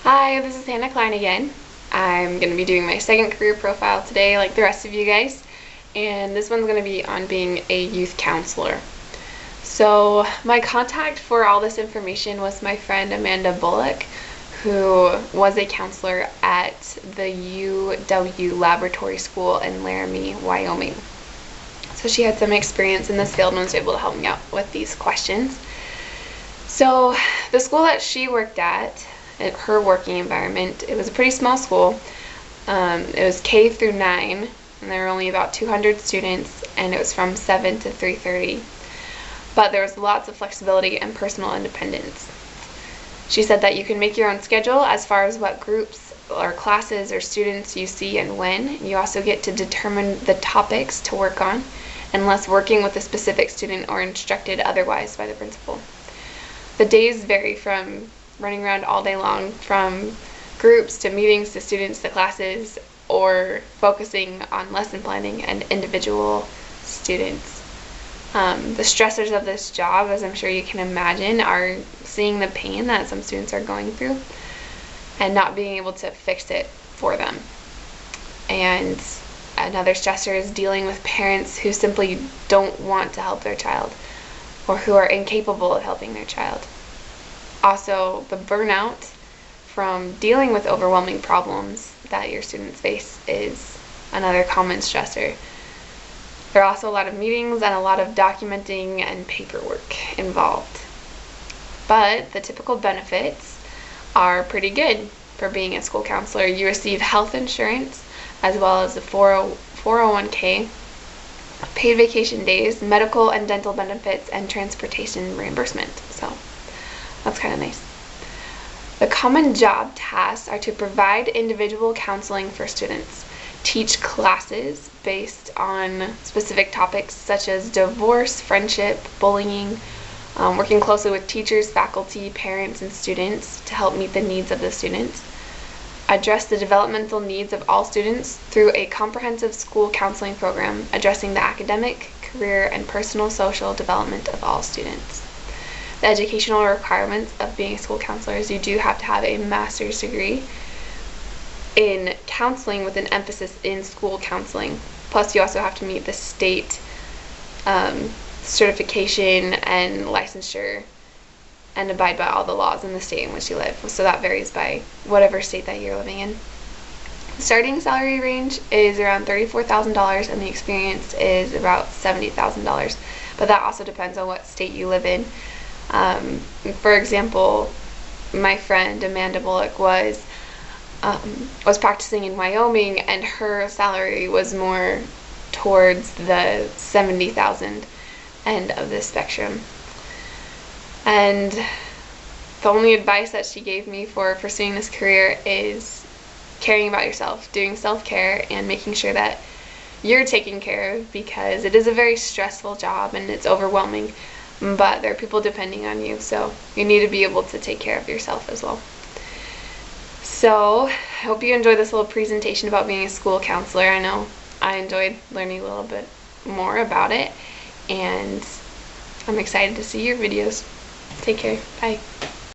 Hi, this is Hannah Klein again. I'm going to be doing my second career profile today like the rest of you guys, and this one's going to be on being a youth counselor. So my contact for all this information was my friend Amanda Bullock, who was a counselor at the UW Laboratory School in Laramie, Wyoming. So she had some experience in this field and was able to help me out with these questions. So the school that she worked at her working environment, it was a pretty small school. It was K through 9, and there were only about 200 students, and it was from 7 to 3:30. But there was lots of flexibility and personal independence. She said that you can make your own schedule as far as what groups or classes or students you see and when. You also get to determine the topics to work on, unless working with a specific student or instructed otherwise by the principal. The days vary from running around all day long, from groups to meetings to students to classes, or focusing on lesson planning and individual students. The stressors of this job, as I'm sure you can imagine, are seeing the pain that some students are going through and not being able to fix it for them. And another stressor is dealing with parents who simply don't want to help their child or who are incapable of helping their child. Also, the burnout from dealing with overwhelming problems that your students face is another common stressor. There are also a lot of meetings and a lot of documenting and paperwork involved. But the typical benefits are pretty good for being a school counselor. You receive health insurance as well as a 401k, paid vacation days, medical and dental benefits, and transportation reimbursement. So that's kind of nice. The common job tasks are to provide individual counseling for students, teach classes based on specific topics such as divorce, friendship, bullying, working closely with teachers, faculty, parents, and students to help meet the needs of the students, address the developmental needs of all students through a comprehensive school counseling program addressing the academic, career, and personal social development of all students. The educational requirements of being a school counselor is you do have to have a master's degree in counseling with an emphasis in school counseling. Plus, you also have to meet the state certification and licensure and abide by all the laws in the state in which you live. So that varies by whatever state that you're living in. The starting salary range is around $34,000 and the experience is about $70,000. But that also depends on what state you live in. For example, my friend Amanda Bullock was practicing in Wyoming, and her salary was more towards the $70,000 end of the spectrum. And the only advice that she gave me for pursuing this career is caring about yourself, doing self-care, and making sure that you're taken care of, because it is a very stressful job and it's overwhelming. But there are people depending on you, so you need to be able to take care of yourself as well. So I hope you enjoyed this little presentation about being a school counselor. I know I enjoyed learning a little bit more about it, and I'm excited to see your videos. Take care. Bye.